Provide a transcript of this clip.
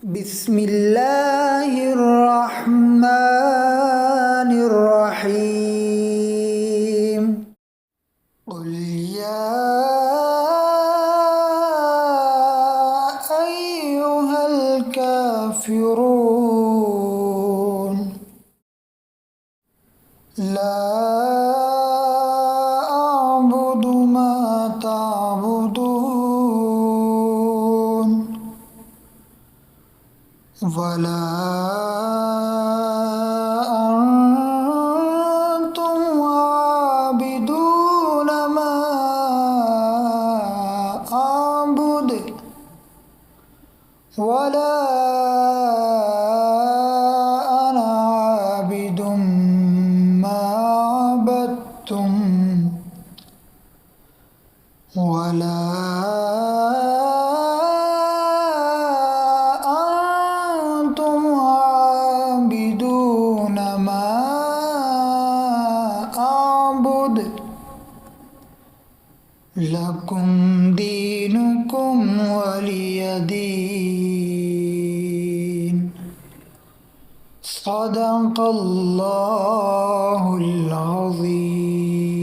بسم الله الرحمن الرحيم. قل يا أيها الكافرون لا أعبد ما تعبدون ولا أنتم عابدون ما أعبد ولا أنا عابد ما عبدتم ولا أنتم عابدون ما أعبد لكم دينكم ولي دين. صدق الله العظيم.